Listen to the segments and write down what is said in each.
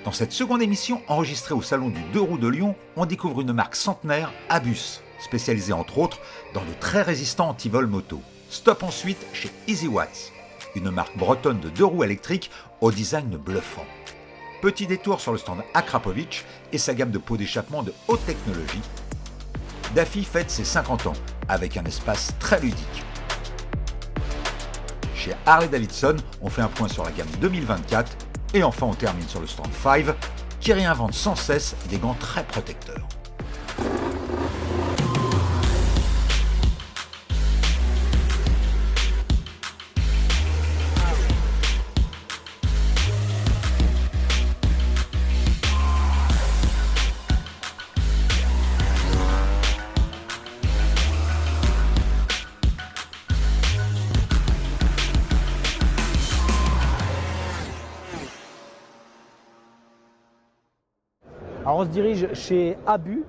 Dans cette seconde émission, enregistrée au Salon du 2 roues de Lyon, on découvre une marque centenaire, Abus, spécialisée entre autres dans de très résistants anti-vol moto. Stop ensuite chez Easy Watts, une marque bretonne de 2 roues électriques au design bluffant. Petit détour sur le stand Akrapovic et sa gamme de pots d'échappement de haute technologie. Daffy fête ses 50 ans avec un espace très ludique. Chez Harley-Davidson, on fait un point sur la gamme 2024 et enfin on termine sur le stand 5 qui réinvente sans cesse des gants très protecteurs. Alors on se dirige chez Abus,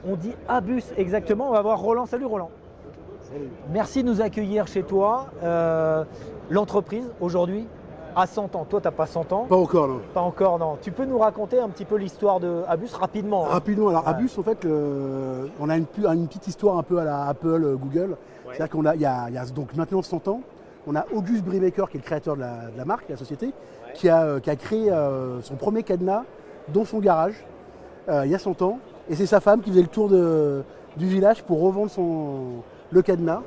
on dit Abus exactement, on va voir Roland. Salut Roland. Salut. Merci de nous accueillir chez toi. L'entreprise aujourd'hui a 100 ans, toi tu n'as pas 100 ans. Pas encore, non. Pas encore, non. Tu peux nous raconter un petit peu l'histoire de Abus rapidement hein. Rapidement, alors Abus, en fait, on a une petite histoire un peu à la Apple, Google. Ouais. C'est-à-dire qu'il y a donc maintenant 100 ans, on a August Brimaker, qui est le créateur de la marque, de la société, qui a créé son premier cadenas dans son garage. Il y a 100 ans, et c'est sa femme qui faisait le tour du village pour revendre le cadenas.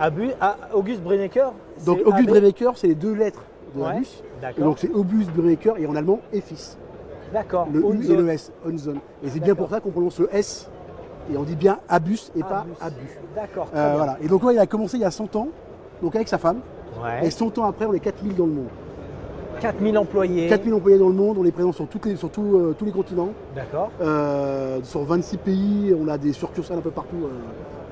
Abus, August Brimaker. Donc August Brimaker, c'est les deux lettres de Ouais, Abus. d'accord. Et donc c'est August Brimaker, et en allemand, EFIS. D'accord. Le U et Unzone. le S, Unzone. Et c'est bien D'accord. pour ça qu'on prononce le S, et on dit bien Abus et pas Abus. Abus. D'accord. très bien. Voilà. Et donc ouais, il a commencé il y a 100 ans, donc avec sa femme, Ouais. et 100 ans après, on est 4000 dans le monde. 4000 employés. 4000 employés dans le monde, on est présent sur tous les continents. D'accord. Sur 26 pays, on a des succursales un peu partout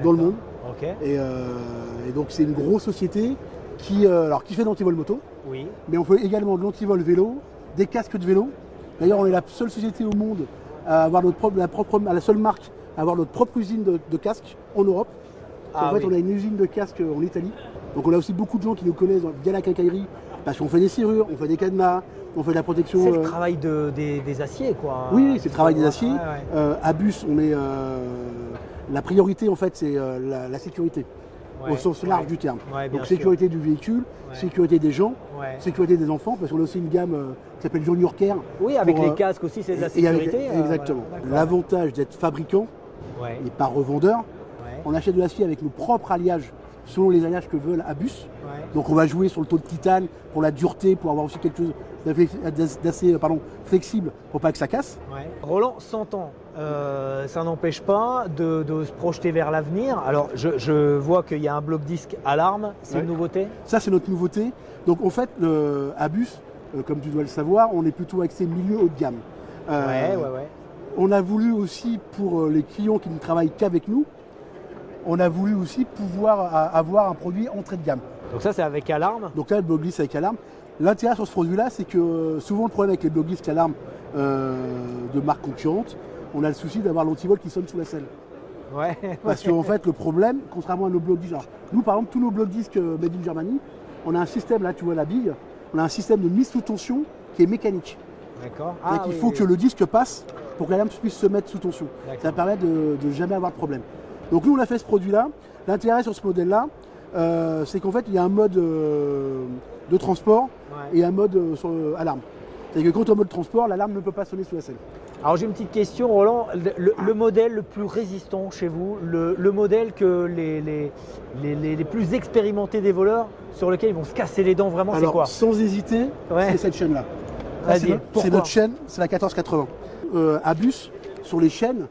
dans le monde. Ok. Et donc c'est une grosse société qui fait de l'antivol moto, Oui. mais on fait également de l'antivol vélo, des casques de vélo. D'ailleurs, on est la seule société au monde à avoir la seule marque à avoir notre propre usine de casques en Europe. Ah En fait, oui. on a une usine de casques en Italie. Donc on a aussi beaucoup de gens qui nous connaissent via la quincaillerie, parce qu'on fait des serrures, on fait des cadenas, on fait de la protection. C'est le travail des aciers quoi. Oui, c'est le travail des aciers. Ouais, ouais. Abus, la priorité en fait, c'est la sécurité, Ouais, au sens large ouais. du terme. Ouais, bien Donc sûr. sécurité du véhicule, Ouais. sécurité des gens, Ouais. sécurité des enfants, parce qu'on a aussi une gamme qui s'appelle Junior Care. Oui, avec pour, les casques aussi, c'est de la et avec- sécurité. exactement. voilà, d'accord. L'avantage d'être fabricant Ouais, et pas revendeur, ouais, on achète de l'acier avec nos propres alliages, selon les alliages que veulent Abus. ouais. Donc on va jouer sur le taux de titane pour la dureté, pour avoir aussi quelque chose d'assez flexible pour pas que ça casse. Ouais. Roland, 100 ans, ça n'empêche pas de se projeter vers l'avenir. Alors, je vois qu'il y a un bloc disque alarme, c'est une Ouais. nouveauté. Ça c'est notre nouveauté. Donc en fait, Abus, comme tu dois le savoir, on est plutôt axé milieu haut de gamme. Ouais. On a voulu aussi, pour les clients qui ne travaillent qu'avec nous, on a voulu aussi pouvoir avoir un produit entrée de gamme. Donc ça, c'est avec alarme. Donc là, le bloc disque avec alarme. L'intérêt sur ce produit-là, c'est que souvent le problème avec les blocs disques alarme de marques concurrentes, on a le souci d'avoir l'antivol qui sonne sous la selle. Ouais. Parce qu'en fait, le problème, contrairement à nos blocs disques, alors, nous par exemple, tous nos blocs disques made in Germany, on a un système, là tu vois la bille, on a un système de mise sous tension qui est mécanique. D'accord. C'est-à-dire qu'il faut que le disque passe pour que la lame puisse se mettre sous tension. D'accord. Ça permet de jamais avoir de problème. Donc nous, on a fait ce produit-là. L'intérêt sur ce modèle-là, c'est qu'en fait, il y a un mode de transport Ouais. et un mode sur alarme. C'est-à-dire que quand on est en mode transport, l'alarme ne peut pas sonner sous la selle. Alors j'ai une petite question, Roland. Le modèle le plus résistant chez vous, le modèle que les plus expérimentés des voleurs, sur lequel ils vont se casser les dents vraiment, c'est Alors, quoi? sans hésiter, Ouais. c'est cette chaîne-là. Vas-y, C'est pourquoi notre chaîne, c'est la 1480. Abus, sur les chaînes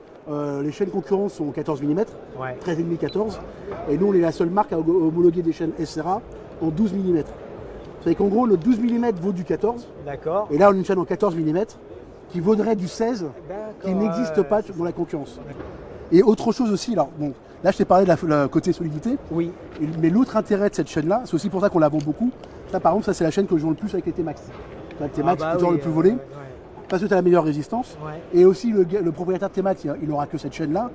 concurrentes sont 14 mm, Ouais. 13,5 14. Et nous, on est la seule marque à homologuer des chaînes SRA en 12 mm. Vous savez qu'en gros, notre 12 mm vaut du 14. D'accord. Et là, on a une chaîne en 14 mm qui vaudrait du 16, qui D'accord, n'existe ouais, pas c'est dans la concurrence. Et autre chose aussi, alors bon, là je t'ai parlé de la côté solidité, Oui. mais l'autre intérêt de cette chaîne-là, c'est aussi pour ça qu'on la vend beaucoup. Ça par exemple, ça c'est la chaîne que je vends le plus avec les T-Max. Le T-Max, Ah bah c'est toujours oui, le plus volé, ouais. parce que tu as la meilleure résistance. Ouais. Et aussi le propriétaire de T-Max, il n'aura que cette chaîne-là.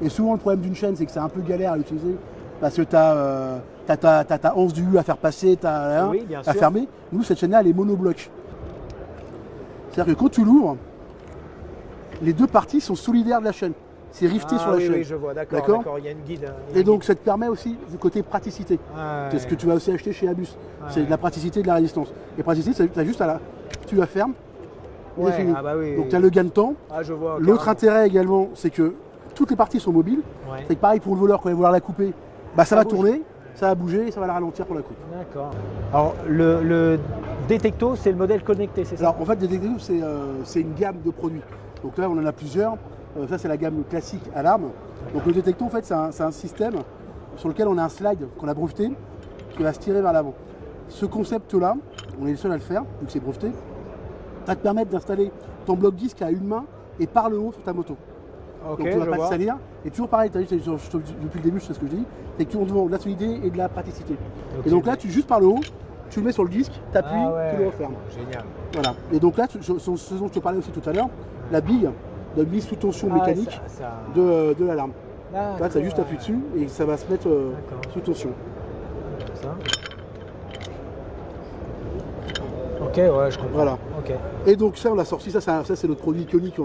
Et souvent le problème d'une chaîne, c'est que c'est un peu galère à utiliser, parce que tu as ta anse du U à faire passer, tu Oui, bien à sûr. fermer. Nous, cette chaîne-là, elle est monobloc. C'est-à-dire que quand tu l'ouvres, les deux parties sont solidaires de la chaîne. C'est rifté sur la oui, chaîne. oui, je vois, d'accord, D'accord. d'accord, il y a une guide. Et donc ça te permet aussi du côté praticité. C'est ce que tu vas aussi acheter chez Abus. C'est de la praticité et de la résistance. Et praticité, tu as juste tu la fermes, et c'est fini. Ah bah oui, Donc tu as le gain de temps. Ah, je vois. L'autre carrément. intérêt également, c'est que toutes les parties sont mobiles. Ouais. C'est que pareil pour le voleur, quand il va vouloir la couper, bah, ça va bouge. tourner, ça va bouger et ça va la ralentir pour la coupe. D'accord. Alors le Detecto, c'est le modèle connecté, c'est ça? Alors en fait, des détectives, c'est une gamme de produits. Donc là, on en a plusieurs. Ça, c'est la gamme classique alarme. Donc le Detecto, en fait, c'est un système sur lequel on a un slide qu'on a breveté qui va se tirer vers l'avant. Ce concept-là, on est le seul à le faire, donc c'est breveté, va te permettre d'installer ton bloc disque à une main et par le haut sur ta moto. Ok, Donc tu ne vas je pas vois. te salir. Et toujours pareil, tu as vu, depuis le début, je sais ce que je dis, c'est que tu devant de la solidité et de la praticité. Ok. Et donc là, juste par le haut, tu le mets sur le disque, tu appuies, Ah ouais. tu le refermes. Génial. Voilà. Et donc là, ce dont je te parlais aussi tout à l'heure, la bille de mise sous tension mécanique de l'alarme. Là, tu as juste appuyé dessus et ça va se mettre sous tension. Comme ça. Ok, ouais, je comprends. Voilà. Ok. Et donc ça, on l'a sorti, ça c'est notre produit iconique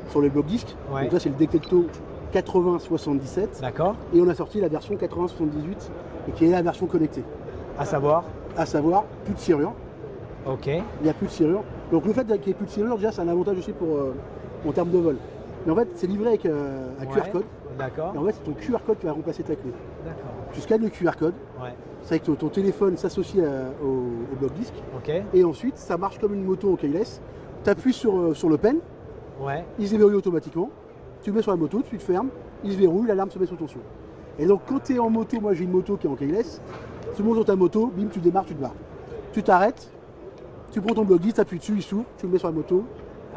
sur les blocs disques. Ouais. Donc là, c'est le Detecto 8077. D'accord. Et on a sorti la version 8078 et qui est la version connectée. À savoir. À savoir, plus de serrure. Ok. Il n'y a plus de serrure. Donc le fait qu'il n'y ait plus de serrure, déjà, c'est un avantage aussi en termes de vol. Mais en fait, c'est livré avec un QR code. D'accord. Et en fait, c'est ton QR code qui va remplacer ta clé. D'accord. Tu scannes le QR code. Ouais. C'est vrai que ton téléphone s'associe au bloc disque. Ok. Et ensuite, ça marche comme une moto en keyless. Tu appuies sur le pen, Ouais. il se déverrouille automatiquement. Tu le mets sur la moto, tu te fermes, il se verrouille, l'alarme se met sous tension. Et donc, quand tu es en moto, moi j'ai une moto qui est en keyless, tu montes dans ta moto, bim, tu démarres, tu te barres. Tu t'arrêtes, tu prends ton bloc disque, tu appuies dessus, il s'ouvre, tu le mets sur la moto,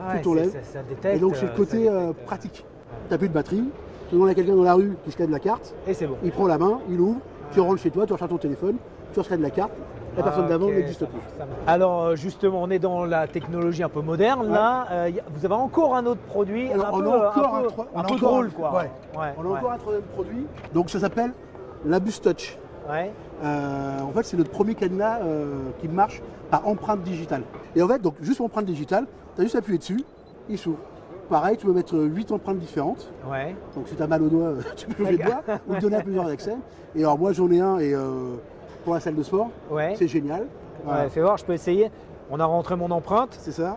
Ah ouais, tu t'enlèves. ça détecte. Et donc, c'est le côté ça détecte, pratique. Tu n'as plus de batterie, tu demandes à quelqu'un dans la rue qui scanne la carte, Et c'est bon. il prend la main, il ouvre, tu rentres chez toi, tu recharges ton téléphone, tu rescannes la carte, la personne d'avant Ok, n'existe ça plus. marche, ça marche. Alors justement, on est dans la technologie un peu moderne. Ouais. Là, vous avez encore un autre produit, Alors, un on peu, a encore un peu, on un a peu encore drôle, quoi. Ouais. Ouais, On a ouais. encore un troisième produit. Donc ça s'appelle l'Abus Touch. Ouais. En fait, c'est notre premier cadenas qui marche par empreinte digitale. Et en fait, donc juste pour empreinte digitale, tu as juste appuyé dessus, il s'ouvre. Pareil, tu peux mettre 8 empreintes différentes. Ouais. Donc si tu as mal au doigt, tu peux changer le doigt ou le donner à plusieurs accès. Et alors moi j'en ai un et pour la salle de sport, Ouais. c'est génial. Voilà. Ouais, fais voir, je peux essayer. On a rentré mon empreinte. C'est ça.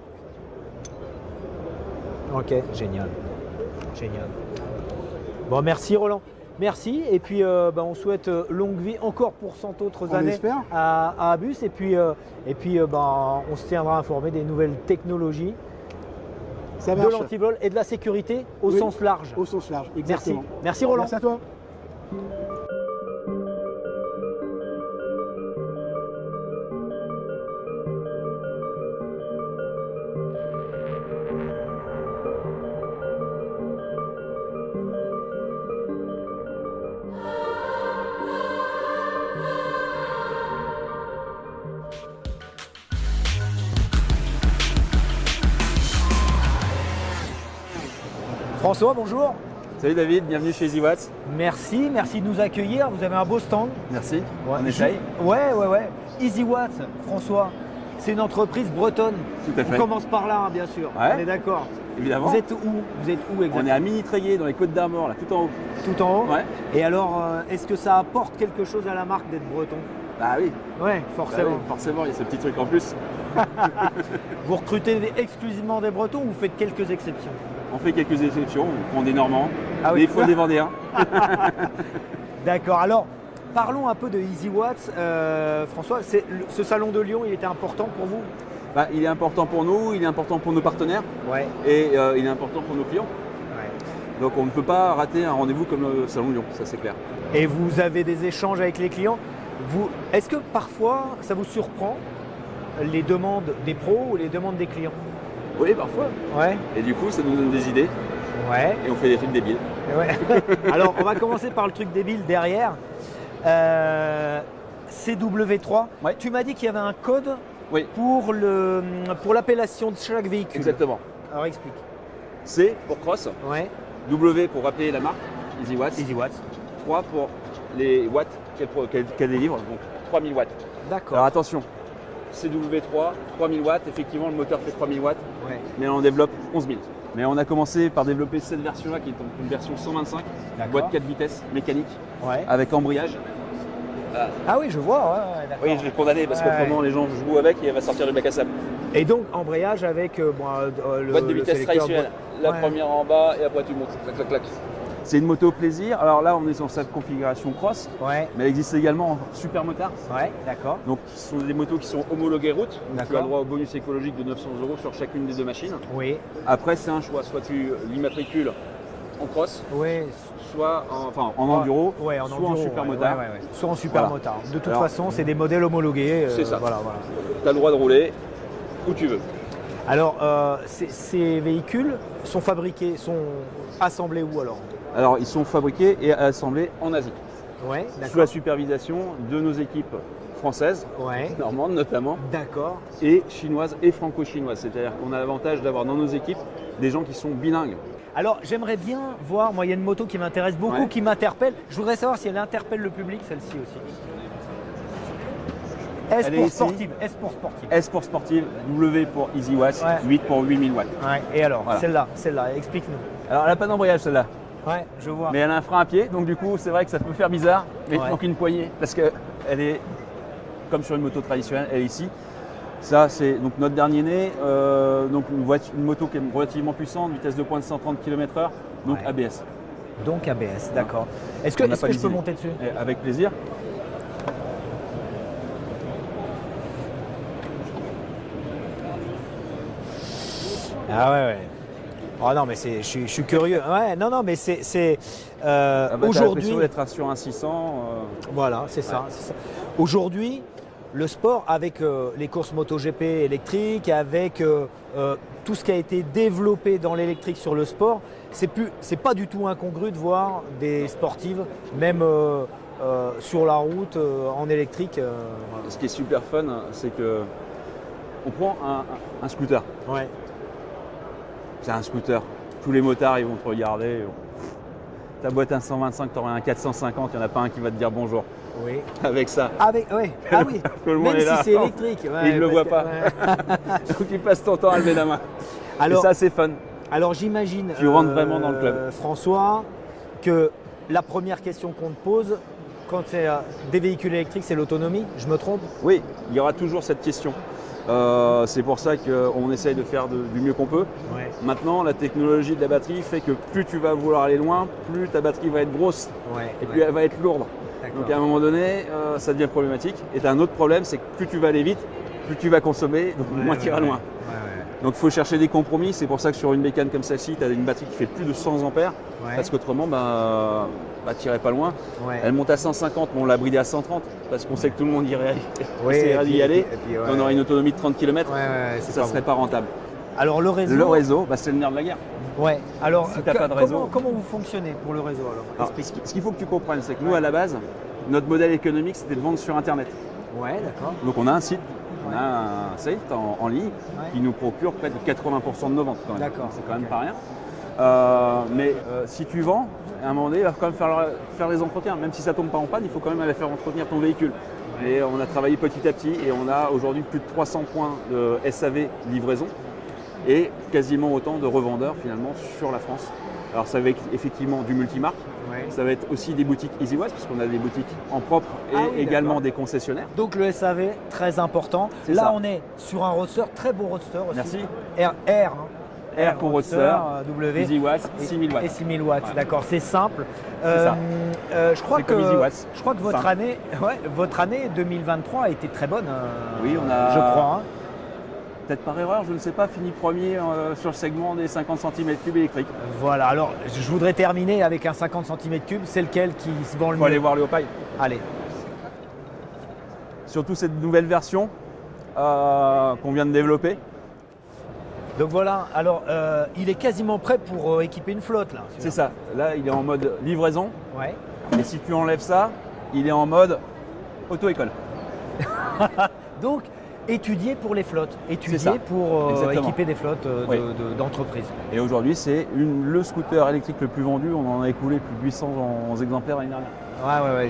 Ok, génial. Génial. Bon, merci Roland. Merci. Et puis, on souhaite longue vie encore pour 100 autres On années espère. à Abus. Et puis, on se tiendra informé des nouvelles technologies Ça de marche. l'antivol et de la sécurité au Oui, sens large. Au sens large, Merci. exactement. Merci Roland. Merci à toi. François, bonjour. Salut David, bienvenue chez Easy Watts. Merci de nous accueillir. Vous avez un beau stand. Merci. Ouais. On essaye. Ouais. Easy Watts, François, c'est une entreprise bretonne. Tout à fait. On commence par là, hein, bien sûr. Ouais. On est d'accord. Évidemment. Vous êtes où exactement? On est à Mini-Tréguier dans les Côtes d'Armor, là, tout en haut. Tout en haut. Ouais. Et alors, est-ce que ça apporte quelque chose à la marque d'être breton? Bah oui. Ouais, Bah forcément. oui, forcément, il y a ce petit truc en plus. Vous recrutez exclusivement des bretons ou vous faites quelques exceptions? On fait quelques exceptions, on prend des Normands, Ah oui. mais il faut des Vendéens. D'accord. Alors, parlons un peu de Easy Watts. François, ce salon de Lyon, il était important pour vous? Bah, il est important pour nous, il est important pour nos partenaires Ouais. et il est important pour nos clients. Donc on ne peut pas rater un rendez-vous comme le Salon de Lyon, ça c'est clair. Et vous avez des échanges avec les clients. Est-ce que parfois ça vous surprend les demandes des pros ou les demandes des clients? Oui, parfois. Ouais. Et du coup, ça nous donne des idées Ouais. et on fait des trucs débiles. Ouais. Alors, on va commencer par le truc débile derrière. CW3. Ouais. Tu m'as dit qu'il y avait un code Oui, pour l'appellation de chaque véhicule. exactement. Alors, explique. C pour cross, Ouais. W pour rappeler la marque, Easy Watts, Easy Watts. 3 pour les watts qu'elle délivre, donc 3000 watts. D'accord. Alors attention, CW3, 3000 watts, effectivement le moteur fait 3000 watts, Ouais. mais on développe 11 000. Mais on a commencé par développer cette version-là qui est donc une version 125, D'accord. boîte 4 vitesses mécanique Ouais. avec embrayage. Ah oui, je vois, ouais, d'accord. Oui, je l'ai condamné parce Ouais. qu'autrement les gens jouent avec et elle va sortir du bac à sable. Et donc embrayage avec le Boîte de le vitesse sélecteur traditionnelle. La Ouais. première en bas et après tu montes. Clac, clac, clac. C'est une moto plaisir. Alors là, on est sur cette configuration cross, Ouais, mais elle existe également en super motard. ouais, d'accord. Donc, ce sont des motos qui sont homologuées route. Donc, tu as D'accord. le droit au bonus écologique de 900 € sur chacune des deux machines. Oui, Après, c'est un choix. Soit tu l'immatricules en cross, oui. soit en enduro, Ouais, en soit enduro, en super ouais, motard. ouais, ouais. Soit en super Voilà. motard. De toute Alors, façon, c'est des modèles homologués. C'est ça. Voilà, voilà. Tu as le droit de rouler où tu veux. Alors, ces véhicules sont assemblés où alors? Alors, ils sont fabriqués et assemblés en Asie, Ouais, sous la d'accord. supervision de nos équipes françaises, Ouais, normandes notamment, d'accord. et chinoises et franco-chinoises. C'est-à-dire qu'on a l'avantage d'avoir dans nos équipes des gens qui sont bilingues. Alors, j'aimerais bien voir, moi, il y a une moto qui m'intéresse beaucoup, Ouais. qui m'interpelle. Je voudrais savoir si elle interpelle le public, celle-ci aussi. S Elle est pour ici. sportive, S pour sportive. S pour sportive, W pour Easy Watts, Ouais. 8 pour 8000 watts. Ouais, et alors, Voilà. celle-là, explique-nous. Alors, elle n'a pas d'embrayage celle-là, Ouais, je vois. mais elle a un frein à pied, donc du coup, c'est vrai que ça peut faire bizarre, mais Ouais. il manque une poignée, parce qu'elle est, comme sur une moto traditionnelle, elle est ici. Ça, c'est donc notre dernier né, donc une moto qui est relativement puissante, vitesse de pointe 130 km/h, donc Ouais. ABS. Donc ABS, d'accord. Est-ce que, On n'a est-ce pas que les je peux idées. monter dessus? Et avec plaisir. Ah ouais, ouais. Oh non, mais je suis curieux. Ouais, non, mais c'est Ah bah, t'as aujourd'hui. l'impression d'être sur un 600. Voilà, c'est ça, c'est ça. Aujourd'hui, le sport, avec les courses MotoGP électriques, avec tout ce qui a été développé dans l'électrique sur le sport, c'est pas du tout incongru de voir des sportives, même sur la route, en électrique. Voilà. Ce qui est super fun, c'est que on prend un scooter. Ouais. C'est un scooter. Tous les motards, ils vont te regarder. Ta boîte un 125, tu auras un 450, il n'y en a pas un qui va te dire bonjour. Oui. Avec ça. Avec, ouais. Ah oui. Tout le monde Même est si là. c'est électrique. Ouais, Il ne le parce voit que- pas. ouais. Donc il passe ton temps à lever la main. Alors, Et ça, c'est fun. Alors j'imagine, Tu rentres vraiment dans le club. François, que la première question qu'on te pose quand c'est des véhicules électriques, c'est l'autonomie. Je me trompe? Oui, il y aura toujours cette question. C'est pour ça qu'on essaye de faire du mieux qu'on peut. Ouais. Maintenant, la technologie de la batterie fait que plus tu vas vouloir aller loin, plus ta batterie va être grosse Ouais. et plus elle va être lourde. D'accord. Donc à un moment donné, ça devient problématique. Et tu as un autre problème, c'est que plus tu vas aller vite, plus tu vas consommer, donc moins tu iras loin. Donc il faut chercher des compromis. C'est pour ça que sur une bécane comme celle-ci, tu as une batterie qui fait plus de 100 ampères. Ouais. Parce qu'autrement, tu n'irais pas loin. Ouais. Elle monte à 150, mais on l'a bridée à 130 parce qu'on sait que tout le monde irait Ouais, essaierait et d'y puis- aller. et puis, ouais. On aurait une autonomie de 30 km. Ouais, c'est Ça pas ne serait bon. pas rentable. Alors le réseau. Le réseau, c'est le nerf de la guerre. Ouais. Alors Si t'as pas de réseau. comment vous fonctionnez pour le réseau alors? Alors, ce qu'il faut que tu comprennes, c'est que nous, à la base, notre modèle économique, c'était de vendre sur Internet. Ouais, d'accord. Donc on a un site, on Ouais. a un site en ligne Ouais. qui nous procure près de 80% de nos ventes. Quand même. D'accord, C'est quand même ok. pas rien. Mais si tu vends, à un moment donné, il va quand même faire les entretiens. Même si ça tombe pas en panne, il faut quand même aller faire entretenir ton véhicule. Et on a travaillé petit à petit et on a aujourd'hui plus de 300 points de SAV livraison et quasiment autant de revendeurs finalement sur la France. Alors ça va être effectivement du multimarque, Ouais. ça va être aussi des boutiques EasyWatch parce qu'on a des boutiques en propre et Ah oui, également d'accord. des concessionnaires. Donc le SAV, très important. C'est Là ça. on est sur un roadster, très beau roadster aussi. Merci. R, hein. R pour roadster, W. EasyWatch, Et- 6000 watts. Et 6000 watts, Voilà. d'accord, c'est simple. ça. Je crois C'est que, comme Easy Watts. je crois que votre Simple. votre année 2023 a été très bonne. Oui, on a- Je crois. Hein. Peut-être par erreur, je ne sais pas, fini premier sur le segment des 50 cm3 électriques. Voilà, alors je voudrais terminer avec un 50 cm3. C'est lequel qui se vend le Il mieux? faut aller voir Léopaille. Allez. Surtout cette nouvelle version qu'on vient de développer. Donc voilà, alors il est quasiment prêt pour équiper une flotte là. C'est ça. Là, il est en mode livraison. Ouais. Et si tu enlèves ça, il est en mode auto-école. Donc étudié pour les flottes, C'est étudié ça. pour Exactement. équiper des flottes Oui. d'entreprises. Et aujourd'hui, c'est le scooter électrique le plus vendu. On en a écoulé plus de 800 exemplaires l'année dernière. Ouais,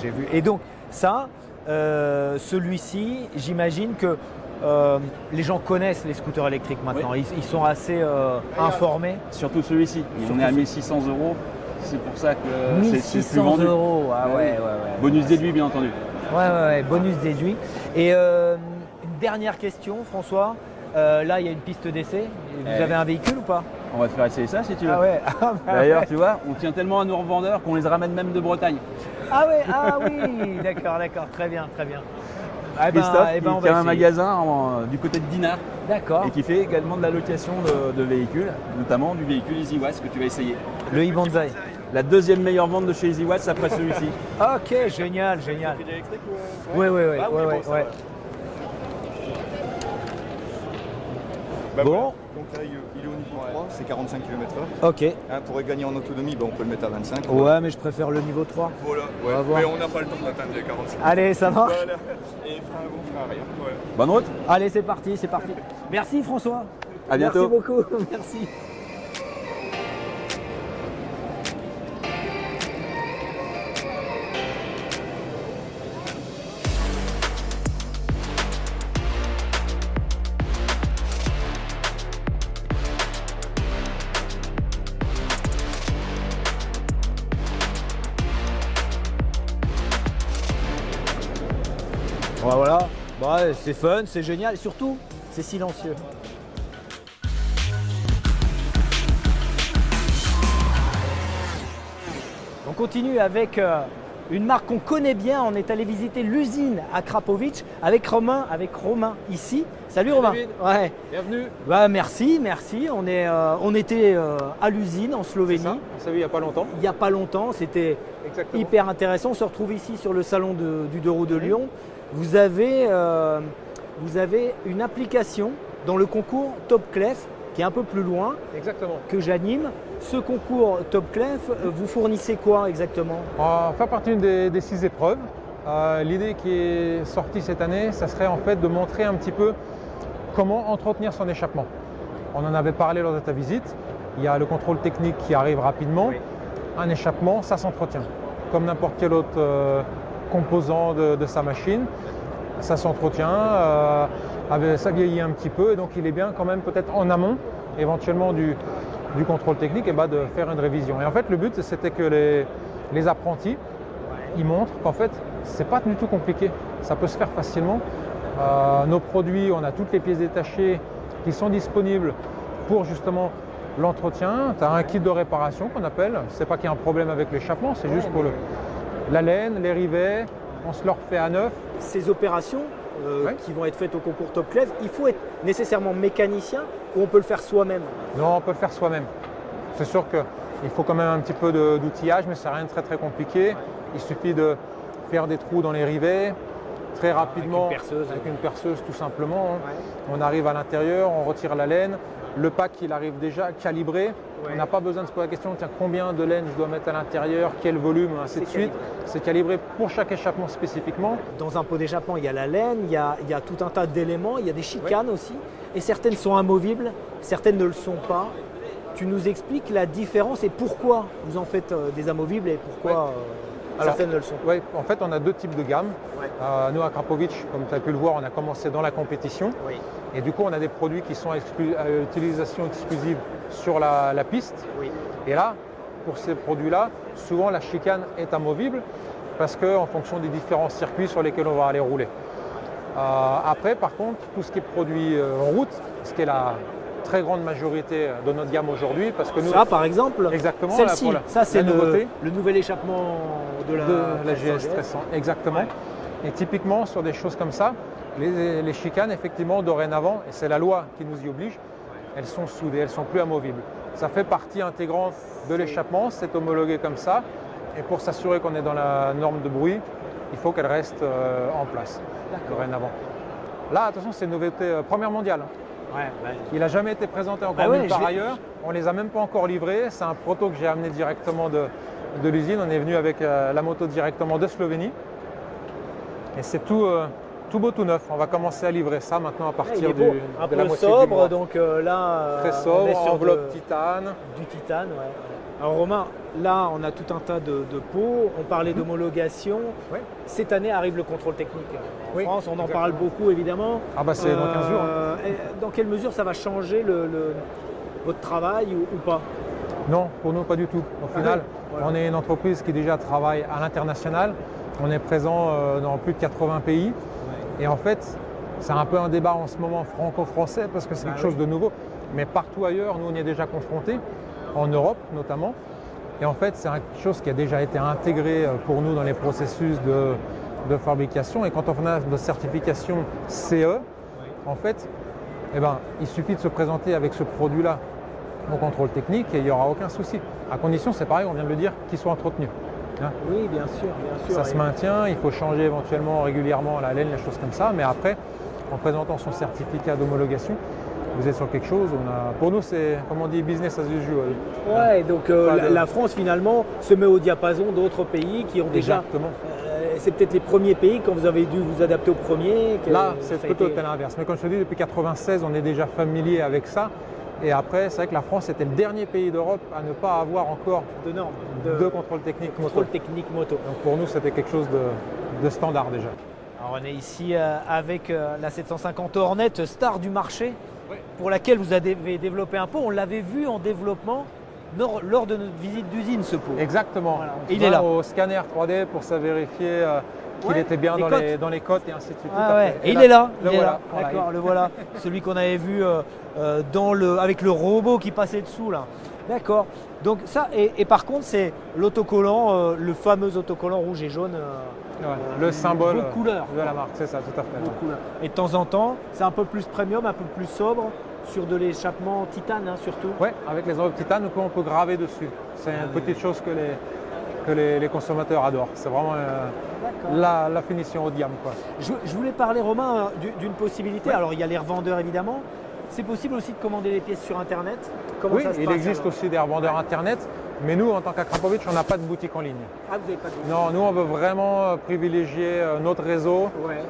j'ai vu. Et donc ça, celui-ci, j'imagine que les gens connaissent les scooters électriques maintenant. Ils sont assez informés. Surtout celui-ci. On est à 1600 €. C'est pour ça que c'est le plus 1600 vendu. €. Ah ouais. Bonus déduit, bien entendu. Ouais, bonus déduit. Et une dernière question, François. Là, il y a une piste d'essai. Vous avez un véhicule ou pas? On va te faire essayer ça si tu veux. Ah ouais. D'ailleurs, tu vois, on tient tellement à nos revendeurs qu'on les ramène même de Bretagne. Ah oui, d'accord, très bien. Christophe, on qui va a un essayer. magasin du côté de Dinard D'accord. et qui fait également de la location de véhicules, notamment du véhicule EasyWatts que tu vas essayer. Le e-Banzai. La deuxième meilleure vente de chez EasyWatts après celui-ci. Ok, génial. Oui. Bon. Donc là, il est au niveau 3, c'est 45 km/h. Ok. Pour gagner en autonomie, on peut le mettre à 25. Ouais, mais je préfère le niveau 3. Voilà, On va voir. mais on n'a pas le temps d'atteindre les 45. Allez, ça marche. Voilà. Et frein avant, frein arrière. Voilà. Bonne route. Allez, c'est parti. Merci François. À bientôt. Merci beaucoup. Merci. Voilà, c'est fun, c'est génial et surtout, c'est silencieux. On continue avec une marque qu'on connaît bien. On est allé visiter l'usine à Krapovice avec Romain ici. Salut Romain. David. Ouais. Bienvenue. Merci. On était à l'usine en Slovénie. On s'est vu il n'y a pas longtemps. Il n'y a pas longtemps, c'était Exactement. hyper intéressant. On se retrouve ici sur le salon du deux roues de Lyon. Vous avez une application dans le concours Top Clef qui est un peu plus loin, Exactement. que j'anime. Ce concours Top Clef, vous fournissez quoi exactement? On va faire partie des 6 épreuves. L'idée qui est sortie cette année, ça serait en fait de montrer un petit peu comment entretenir son échappement. On en avait parlé lors de ta visite. Il y a le contrôle technique qui arrive rapidement. Oui. Un échappement, ça s'entretient. Comme n'importe quel autre composant de sa machine, ça s'entretient, ça vieillit un petit peu et donc il est bien quand même peut-être en amont éventuellement du contrôle technique de faire une révision. Et en fait le but c'était que les apprentis ils montrent qu'en fait c'est pas du tout compliqué, ça peut se faire facilement. Nos produits, on a toutes les pièces détachées qui sont disponibles pour justement l'entretien. Tu as un kit de réparation qu'on appelle, c'est pas qu'il y a un problème avec l'échappement, c'est juste pour la laine, les rivets, on se le refait à neuf. Ces opérations qui vont être faites au concours Top Clef, il faut être nécessairement mécanicien ou on peut le faire soi-même? Non, on peut le faire soi-même. C'est sûr qu'il faut quand même un petit peu d'outillage, mais c'est rien de très très compliqué. Il suffit de faire des trous dans les rivets, très rapidement, avec une perceuse tout simplement. On arrive à l'intérieur, on retire la laine. Le pack, il arrive déjà calibré. On n'a pas besoin de se poser la question, tiens, combien de laine je dois mettre à l'intérieur, quel volume, ainsi de suite. C'est calibré pour chaque échappement spécifiquement. Dans un pot d'échappement, il y a la laine, il y a tout un tas d'éléments, il y a des chicanes aussi. Et certaines sont amovibles, certaines ne le sont pas. Tu nous expliques la différence et pourquoi vous en faites des amovibles et pourquoi certaines ne le sont pas? Oui, en fait, on a deux types de gammes. Nous, à Krapovice, comme tu as pu le voir, on a commencé dans la compétition. Oui. Et du coup, on a des produits qui sont à utilisation exclusive sur la piste. Oui. Et là, pour ces produits-là, souvent la chicane est amovible parce qu'en fonction des différents circuits sur lesquels on va aller rouler. Après, par contre, tout ce qui est produit en route, ce qui est la très grande majorité de notre gamme aujourd'hui, parce que nous, ça, par exemple, exactement, celle-ci, là, ça c'est la nouveauté le nouvel échappement de la GS 300, exactement. Et typiquement, sur des choses comme ça, les chicanes, effectivement, dorénavant, et c'est la loi qui nous y oblige, elles sont soudées, elles ne sont plus amovibles. Ça fait partie intégrante de l'échappement, c'est homologué comme ça. Et pour s'assurer qu'on est dans la norme de bruit, il faut qu'elle reste en place, dorénavant. Là, attention, c'est une nouveauté première mondiale. Il n'a jamais été présenté encore nulle part ailleurs. On ne les a même pas encore livrés. C'est un proto que j'ai amené directement de l'usine. On est venu avec la moto directement de Slovénie. Et c'est tout beau, tout neuf. On va commencer à livrer ça maintenant à partir de la moitié du mois. Donc là, très sobre, enveloppe titane. Du titane, Alors Romain, là on a tout un tas de pots, on parlait d'homologation. Ouais. Cette année arrive le contrôle technique. En Oui, France, on en exactement. parle beaucoup évidemment. Ah bah c'est dans 15 jours. Hein. Et dans quelle mesure ça va changer votre travail ou pas? Non, pour nous pas du tout. Au final, voilà. on est une entreprise qui déjà travaille à l'international. On est présent dans plus de 80 pays. Et en fait, c'est un peu un débat en ce moment franco-français parce que c'est quelque chose de nouveau. Mais partout ailleurs, nous on y est déjà confrontés, en Europe notamment. Et en fait, c'est quelque chose qui a déjà été intégré pour nous dans les processus de fabrication. Et quand on a notre certification CE, en fait, eh ben, il suffit de se présenter avec ce produit-là au contrôle technique et il n'y aura aucun souci. À condition, c'est pareil, on vient de le dire, qu'il soit entretenu. Hein. Oui, bien sûr, bien sûr. Ça se maintient, il faut changer éventuellement régulièrement la laine, les choses comme ça. Mais après, en présentant son certificat d'homologation, vous êtes sur quelque chose. Pour nous, c'est, comme on dit, business as usual. Ouais, donc la France finalement se met au diapason d'autres pays qui ont déjà. Exactement. C'est peut-être les premiers pays quand vous avez dû vous adapter aux premiers. Là, c'est plutôt l'inverse. Mais comme je te dis, depuis 1996, on est déjà familier avec ça. Et après, c'est vrai que la France était le dernier pays d'Europe à ne pas avoir encore de normes, de contrôle technique moto. Contrôle technique moto. Donc pour nous, c'était quelque chose de standard déjà. Alors on est ici avec la 750 Hornet, star du marché, pour laquelle vous avez développé un pot. On l'avait vu en développement lors de notre visite d'usine, ce pot. Exactement. Voilà, il il est là. Au scanner 3D pour ça vérifier qu'il était bien dans les cotes et ainsi de suite. Ah tout à ouais. fait. Et il est là. Le Il est voilà. là. Voilà. D'accord, le voilà. Celui qu'on avait vu avec le robot qui passait dessous là. D'accord. Donc ça, et par contre, c'est l'autocollant, le fameux autocollant rouge et jaune. Ouais, le symbole vos couleurs. de la marque, c'est ça, tout à fait. Vos couleurs. Et de temps en temps, c'est un peu plus premium, un peu plus sobre, sur de l'échappement titane surtout. Oui, avec les enveloppes titane, on peut graver dessus. C'est une petite chose que les consommateurs adorent. C'est vraiment la finition haut de gamme, quoi. Je voulais parler, Romain, d'une possibilité. Ouais. Alors, il y a les revendeurs, évidemment. C'est possible aussi de commander les pièces sur Internet? Comment Oui, ça se il passe, existe alors aussi des revendeurs Internet, mais nous, en tant qu'Akrapovic, on n'a pas de boutique en ligne. Ah, vous n'avez pas de... Non, nous, on veut vraiment privilégier notre réseau, Ouais.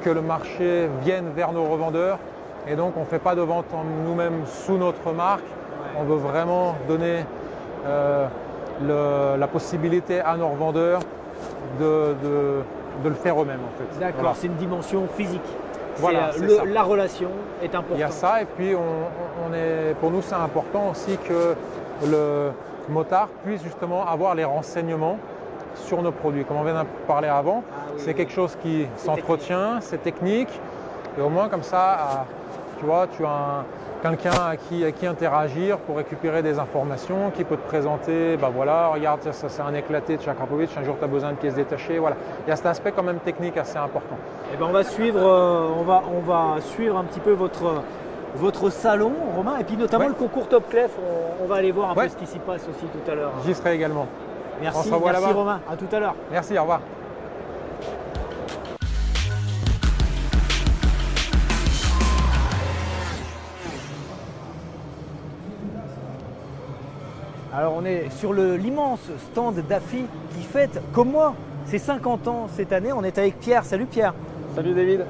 que le marché vienne vers nos revendeurs. Et donc, on ne fait pas de vente nous-mêmes sous notre marque. Ouais. On veut vraiment donner la possibilité à nos revendeurs de le faire eux-mêmes, en fait. D'accord, Voilà. c'est une dimension physique. Voilà, c'est ça. La relation est importante. Il y a ça, et puis pour nous, c'est important aussi que le motard puisse justement avoir les renseignements sur nos produits. Comme on vient d'en parler avant, c'est quelque chose qui s'entretient, c'est technique, et au moins comme ça, tu vois, tu as quelqu'un à qui interagir pour récupérer des informations, qui peut te présenter, bah voilà, regarde, ça c'est un éclaté de chez Akrapovic, un jour tu as besoin de pièces détachées, voilà. Il y a cet aspect quand même technique assez important. Eh ben, on va suivre un petit peu votre salon, Romain, et puis notamment le concours Top Clef. On va aller voir un peu ce qui s'y passe aussi tout à l'heure. J'y serai également. Merci, On se revoit merci là-bas. Romain. À tout à l'heure. Merci, au revoir. Alors on est sur l'immense stand d'AFI qui fête, comme moi, ses 50 ans cette année. On est avec Pierre. Salut Pierre. Salut David. Bon,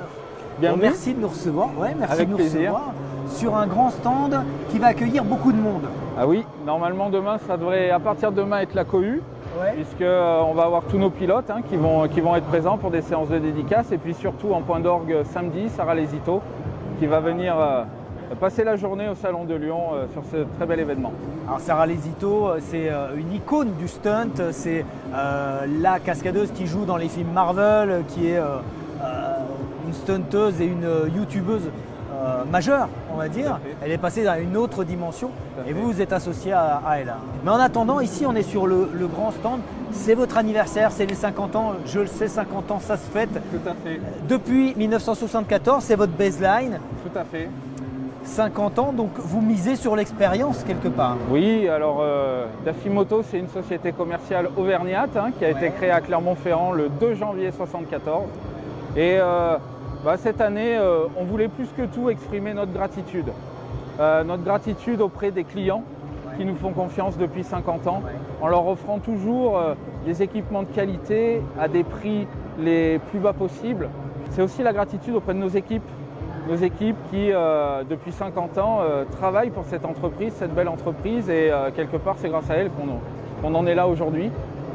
Bienvenue. merci de nous recevoir. Ouais, merci Avec de nous plaisir. recevoir sur un grand stand qui va accueillir beaucoup de monde. Ah oui, normalement demain, ça devrait à partir de demain être la cohue, Ouais. puisqu'on va avoir tous nos pilotes qui vont être présents pour des séances de dédicaces, et puis surtout en point d'orgue samedi, Sarah Lesito qui va venir passer la journée au Salon de Lyon sur ce très bel événement. Alors Sarah Lesito, c'est une icône du stunt, c'est la cascadeuse qui joue dans les films Marvel, qui est une stunteuse et une youtubeuse majeure, on va dire. Elle est passée dans une autre dimension et vous êtes associé à elle. Mais en attendant, ici on est sur le grand stand, c'est votre anniversaire, c'est les 50 ans, je le sais, 50 ans ça se fête. Tout à fait, Depuis 1974, c'est votre baseline. tout à fait. 50 ans, donc vous misez sur l'expérience quelque part. Oui, alors Daffy Moto, c'est une société commerciale auvergnate qui a été créée à Clermont-Ferrand le 2 janvier 1974. Et cette année, on voulait plus que tout exprimer notre gratitude. Notre gratitude auprès des clients qui nous font confiance depuis 50 ans, en leur offrant toujours des équipements de qualité à des prix les plus bas possibles. C'est aussi la gratitude auprès de nos équipes nos équipes qui, depuis 50 ans, travaillent pour cette entreprise, cette belle entreprise. Et quelque part, c'est grâce à elles qu'on en est là aujourd'hui.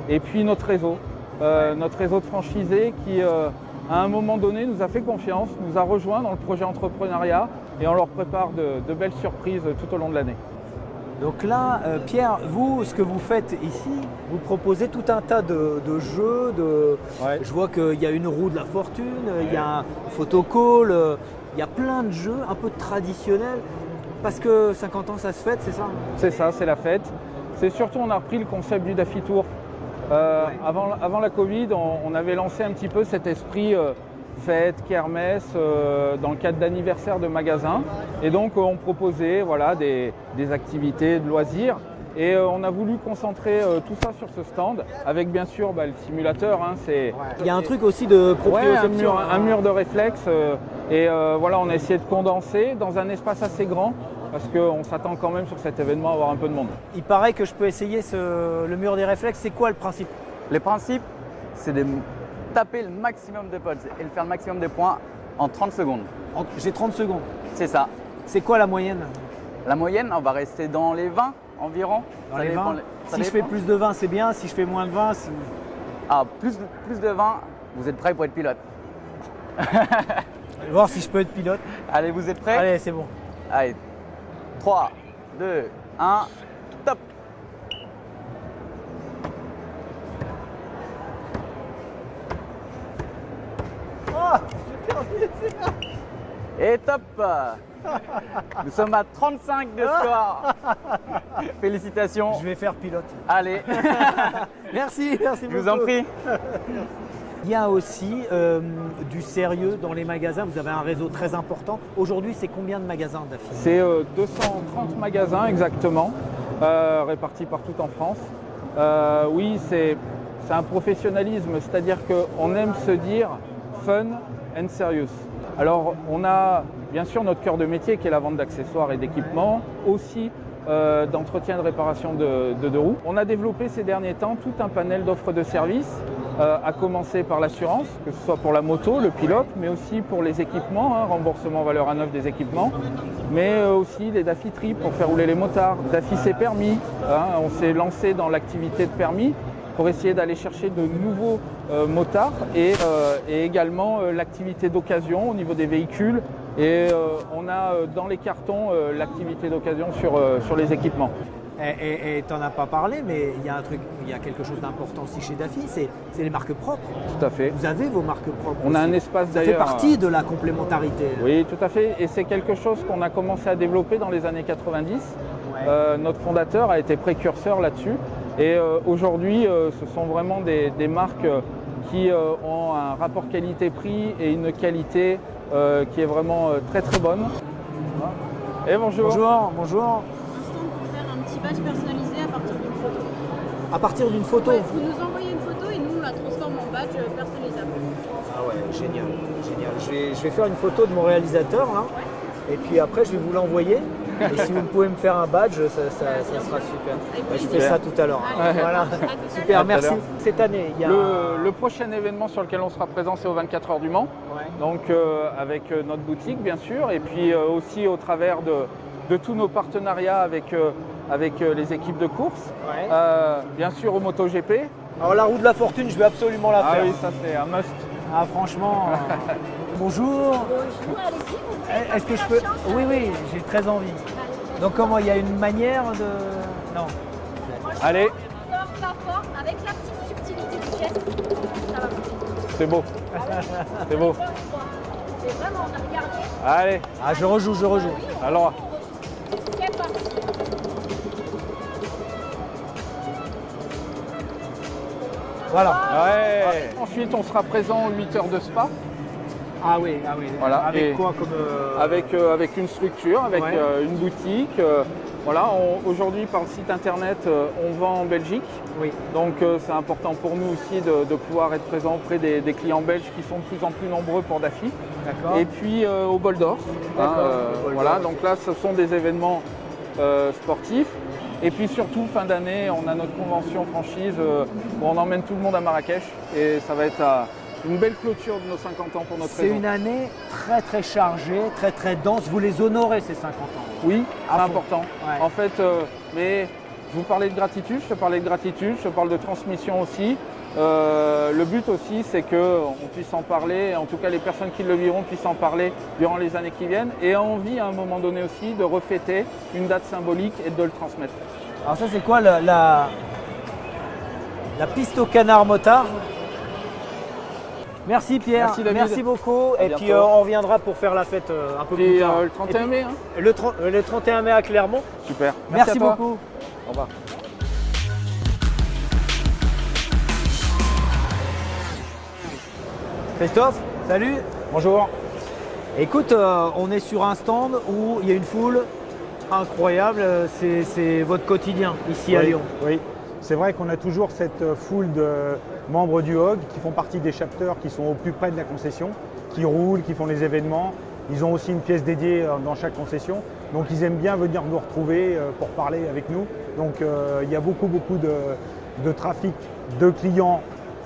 Et puis notre réseau de franchisés qui, à un moment donné, nous a fait confiance, nous a rejoints dans le projet entrepreneuriat et on leur prépare de belles surprises tout au long de l'année. Donc là, Pierre, vous, ce que vous faites ici, vous proposez tout un tas de jeux. Ouais. Je vois qu'il y a une roue de la fortune, il y a un photocall, il y a plein de jeux un peu traditionnels. Parce que 50 ans, ça se fête, c'est ça? C'est ça, c'est la fête. C'est surtout, on a repris le concept du Daffy Tour. Avant la Covid, on avait lancé un petit peu cet esprit fête, kermesse, dans le cadre d'anniversaire de magasins. Et donc on proposait des activités de loisirs. Et on a voulu concentrer tout ça sur ce stand, avec bien sûr le simulateur. Il y a un truc aussi de proprioception. Un mur de réflexe. On a essayé de condenser dans un espace assez grand, parce qu'on s'attend quand même sur cet événement à avoir un peu de monde. Il paraît que je peux essayer le mur des réflexes. C'est quoi le principe? Le principe, c'est de taper le maximum de potes et de faire le maximum de points en 30 secondes. J'ai 30 secondes. C'est ça. C'est quoi la moyenne? La moyenne, on va rester dans les 20 environ. Dans les 20. Si je fais plus de 20, c'est bien. Si je fais moins de 20, c'est... Ah, plus de 20, vous êtes prêts pour être pilote. Je vais voir si je peux être pilote. Allez, vous êtes prêts? Allez, c'est bon. Allez, 3, 2, 1, top! Oh, j'ai perdu. Et top! Nous sommes à 35 de score. Félicitations. Je vais faire pilote. Allez, Merci beaucoup. je vous en prie. Il y a aussi du sérieux dans les magasins. Vous avez un réseau très important. Aujourd'hui, c'est combien de magasins d'affilée? C'est 230 magasins exactement, répartis partout en France. Oui, c'est un professionnalisme, c'est-à-dire qu'on aime se dire fun and serious. Alors, on a bien sûr notre cœur de métier qui est la vente d'accessoires et d'équipements, aussi d'entretien et de réparation de deux roues. On a développé ces derniers temps tout un panel d'offres de services, à commencer par l'assurance, que ce soit pour la moto, le pilote, mais aussi pour les équipements, remboursement valeur à neuf des équipements, mais aussi les Daffy Trip pour faire rouler les motards, Daffy c'est permis. On s'est lancé dans l'activité de permis pour essayer d'aller chercher de nouveaux motards et également l'activité d'occasion au niveau des véhicules. Et on a dans les cartons l'activité d'occasion sur les équipements. Et tu n'en as pas parlé, mais il y a un truc, il y a quelque chose d'important aussi chez Daffy, c'est les marques propres. Tout à fait. Vous avez vos marques propres. On a aussi. un espace Ça fait d'ailleurs. partie de la complémentarité. Oui, tout à fait. Et c'est quelque chose qu'on a commencé à développer dans les années 90. Ouais. Notre fondateur a été précurseur là-dessus. Et aujourd'hui, ce sont vraiment des marques qui ont un rapport qualité-prix et une qualité qui est vraiment très très bonne. Et bonjour. Bonjour, bonjour. Pour faire un petit badge personnalisé à partir d'une photo. À partir d'une photo. Ouais, vous nous envoyez une photo et nous on la transforme en badge personnalisable. Ah ouais, génial, génial. Je vais faire une photo de mon réalisateur là, et puis après je vais vous l'envoyer. Et si vous pouvez me faire un badge, ça sera super. Bah, je fais ça tout à l'heure. Allez. Voilà. À tout à Super, l'heure. merci. Cette année, il y a Le prochain événement sur lequel on sera présent, c'est aux 24 heures du Mans. Ouais. Donc avec notre boutique bien sûr, et puis aussi au travers de tous nos partenariats avec les équipes de course. Ouais. Bien sûr au MotoGP. Alors la roue de la fortune, je vais absolument la Ah faire. oui, ça c'est un must. Ah franchement. Bonjour. Bonjour, allez-y. Est-ce que je peux? Oui, oui, j'ai très envie. Donc comment, il y a une manière de... Non. Allez, Fort, pas fort, avec la petite subtilité du geste, ça va marcher. c'est beau. C'est beau. C'est vraiment, on a regardé. Allez, Ah, je rejoue. alors. C'est parti. Voilà. Ouais. Ensuite, on sera présent aux 8 heures de spa. Ah oui. Voilà. Avec Et quoi comme... avec une structure, avec Ouais. une boutique. Voilà, aujourd'hui par le site internet, on vend en Belgique. Oui. Donc c'est important pour nous aussi de pouvoir être présent auprès des clients belges qui sont de plus en plus nombreux pour Daffy. D'accord. Et puis au Bol d'Or. D'accord, au Bol Voilà, d'Or. donc là ce sont des événements sportifs. Et puis surtout, fin d'année, on a notre convention franchise où on emmène tout le monde à Marrakech et ça va être une belle clôture de nos 50 ans pour notre C'est réseau. une année très très chargée, très très dense. Vous les honorez ces 50 ans. Oui, À c'est fond. important. Ouais. En fait, mais vous parlez de gratitude, je te parlais de gratitude, je te parle de transmission aussi. Le but aussi, c'est qu'on puisse en parler, en tout cas les personnes qui le vivront puissent en parler durant les années qui viennent et envie à un moment donné aussi de refêter une date symbolique et de le transmettre. Alors ça c'est quoi la piste au canard motard? Merci Pierre, Merci, David. merci beaucoup. À Et puis bientôt. on reviendra pour faire la fête un peu plus Et tard. le 31 mai, hein. Le 31 mai à Clermont. Super. Merci à toi. beaucoup. Au revoir. Christophe, salut. Bonjour. Écoute, on est sur un stand où il y a une foule incroyable. C'est votre quotidien ici à Oui, Lyon. Oui, c'est vrai qu'on a toujours cette foule de membres du HOG qui font partie des chapters qui sont au plus près de la concession, qui roulent, qui font les événements. Ils ont aussi une pièce dédiée dans chaque concession. Donc ils aiment bien venir nous retrouver pour parler avec nous. Donc il y a beaucoup de trafic de clients,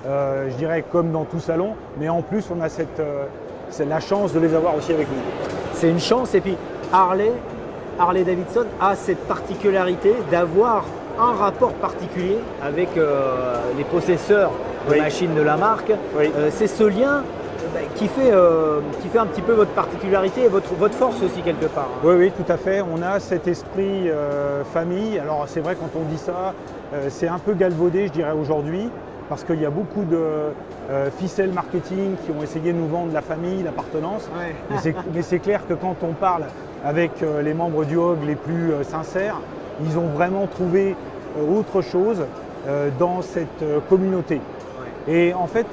je dirais comme dans tout salon. Mais en plus on a c'est la chance de les avoir aussi avec nous. C'est une chance. Et puis Harley Davidson a cette particularité d'avoir un rapport particulier avec les possesseurs de Oui. machines de la marque. Oui. C'est ce lien qui fait un petit peu votre particularité et votre force aussi quelque part. Oui, oui, tout à fait. On a cet esprit famille. Alors c'est vrai quand on dit ça, c'est un peu galvaudé, je dirais aujourd'hui, parce qu'il y a beaucoup de ficelles marketing qui ont essayé de nous vendre la famille, l'appartenance. Ouais. Mais c'est clair que quand on parle avec les membres du HOG les plus sincères, ils ont vraiment trouvé autre chose dans cette communauté. Et en fait,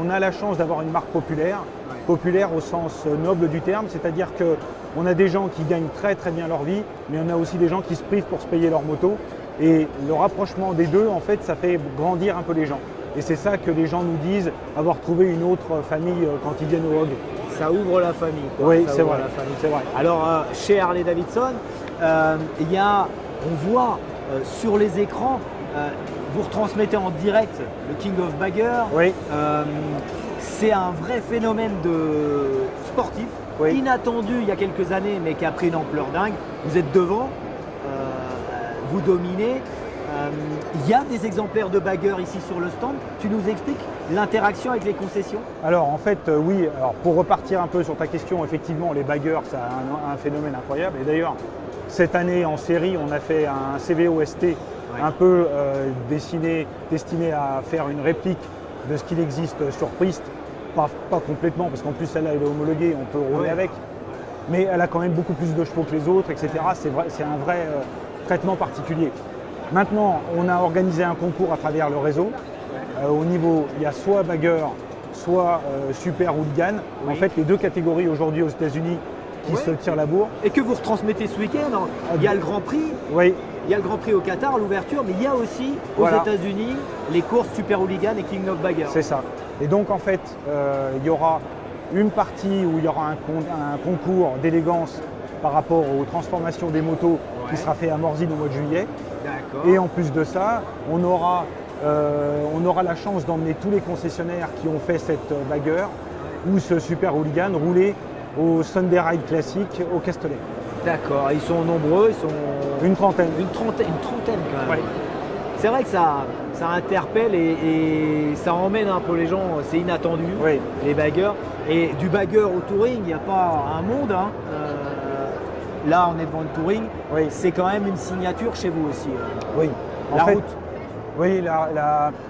on a la chance d'avoir une marque populaire, populaire au sens noble du terme, c'est-à-dire qu'on a des gens qui gagnent très très bien leur vie, mais on a aussi des gens qui se privent pour se payer leur moto. Et le rapprochement des deux, en fait, ça fait grandir un peu les gens. Et c'est ça que les gens nous disent, avoir trouvé une autre famille quand ils viennent au HOG. Ça ouvre la famille. quoi. Oui, Ça c'est ouvre vrai. la famille. C'est vrai. Alors chez Harley Davidson, on voit sur les écrans, vous retransmettez en direct le King of Bagger. Oui. C'est un vrai phénomène de sportif, Oui. inattendu il y a quelques années, mais qui a pris une ampleur dingue. Vous êtes devant, vous dominez. Il y a des exemplaires de Bagger ici sur le stand. Tu nous expliques l'interaction avec les concessions? Alors en fait, oui, alors pour repartir un peu sur ta question, effectivement, les baggers, ça a un phénomène incroyable. Et d'ailleurs, cette année en série, on a fait un CVOST un peu destiné à faire une réplique de ce qu'il existe sur piste. Pas complètement, parce qu'en plus celle-là elle est homologuée, on peut rouler avec. Mais elle a quand même beaucoup plus de chevaux que les autres, etc. C'est un vrai traitement particulier. Maintenant, on a organisé un concours à travers le réseau. Au niveau, il y a soit Bagger, soit Super Hooligan. En fait, les deux catégories aujourd'hui aux États-Unis qui se tirent la bourre. Et que vous retransmettez ce week-end. Il y a le Grand Prix. Oui, Il y a le Grand Prix au Qatar, l'ouverture, mais il y a aussi aux Voilà. États-Unis les courses Super Hooligan et King of Bagger. c'est ça. Et donc, en fait, il y aura une partie où il y aura un concours d'élégance par rapport aux transformations des motos qui sera fait à Morzine au mois de juillet. D'accord. Et en plus de ça, on aura la chance d'emmener tous les concessionnaires qui ont fait cette Bagger ou ce Super Hooligan rouler au Sunday Ride classique au Castellet. D'accord, ils sont nombreux, ils sont Une trentaine. une trentaine quand même. Ouais. C'est vrai que ça interpelle et ça emmène un peu les gens, c'est inattendu, Oui. les baggers. Et du bagger au touring, il n'y a pas un monde. Hein. Là, on est devant le touring. Oui. C'est quand même une signature chez vous aussi. Oui. La route. Oui,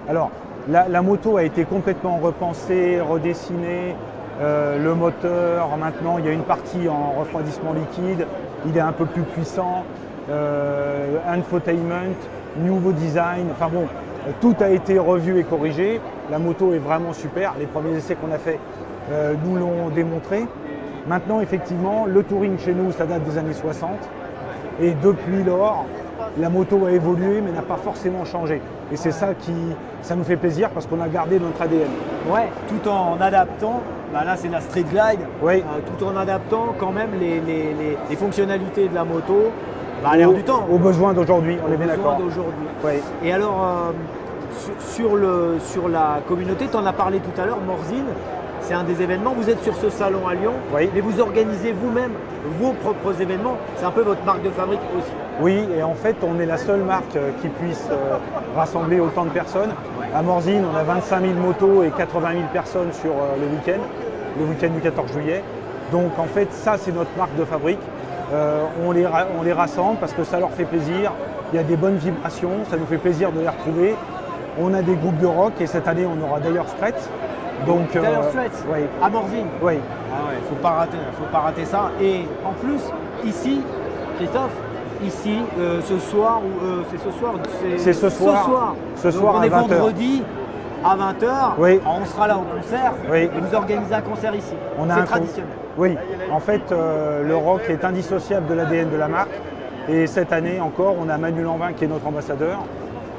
alors la moto a été complètement repensée, redessinée. Le moteur, maintenant, il y a une partie en refroidissement liquide. Il est un peu plus puissant. Infotainment, nouveau design. Enfin bon, tout a été revu et corrigé. La moto est vraiment super. Les premiers essais qu'on a fait nous l'ont démontré. Maintenant, effectivement, le touring chez nous, ça date des années 60. Et depuis lors, la moto a évolué, mais n'a pas forcément changé. Et c'est ça ça nous fait plaisir parce qu'on a gardé notre ADN. Ouais, tout en adaptant, là c'est la Street Glide, Oui. tout en adaptant quand même les fonctionnalités de la moto à l'ère du temps. Aux besoins d'aujourd'hui, on est bien Aux besoins d'accord. d'aujourd'hui. Oui. Et alors, sur la communauté, tu en as parlé tout à l'heure, Morzine, c'est un des événements. Vous êtes sur ce salon à Lyon, Oui. mais vous organisez vous-même vos propres événements. C'est un peu votre marque de fabrique aussi. Oui, et en fait, on est la seule marque qui puisse rassembler autant de personnes. À Morzine, on a 25 000 motos et 80 000 personnes sur le week-end du 14 juillet. Donc en fait, ça, c'est notre marque de fabrique. On les rassemble parce que ça leur fait plaisir. Il y a des bonnes vibrations, ça nous fait plaisir de les retrouver. On a des groupes de rock et cette année, on aura d'ailleurs Straits. Donc, oui. À Morzine. Oui. Ah ouais, faut pas rater ça. Et en plus, ici, Christophe, ici, ce soir, c'est ce soir, c'est ce soir. Ce soir on à est 20h. vendredi à 20h. Oui. On sera là au concert. Oui. Et vous organisez un concert ici. C'est traditionnel. Oui. En fait, le rock est indissociable de l'ADN de la marque. Et cette année encore, on a Manu Lanvin qui est notre ambassadeur.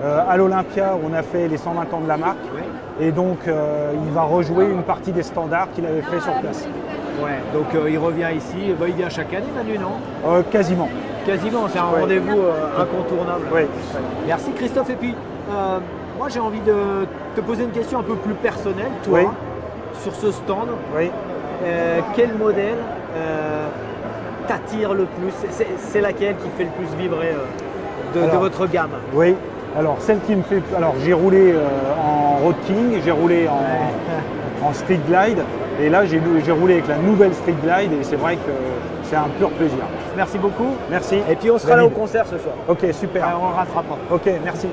À l'Olympia, on a fait les 120 ans de la marque. Oui. Et donc, il va rejouer une partie des standards qu'il avait fait sur place. Ouais, donc il revient ici. Il vient chaque année, Manu, non? Quasiment. Quasiment, c'est un rendez-vous incontournable. Oui. Merci Christophe. Et puis, moi j'ai envie de te poser une question un peu plus personnelle. Toi, Oui. sur ce stand, Oui. quel modèle t'attire le plus? C'est laquelle qui fait le plus vibrer de votre gamme? Oui. Alors, celle qui me fait. Alors, j'ai roulé en Road King, j'ai roulé en Street Glide. Et là, j'ai roulé avec la nouvelle Street Glide et c'est vrai que c'est un pur plaisir. Merci beaucoup. Merci. Et puis on sera là au concert ce soir. Ok, super. Ouais, on ne ratera pas. Ok, merci.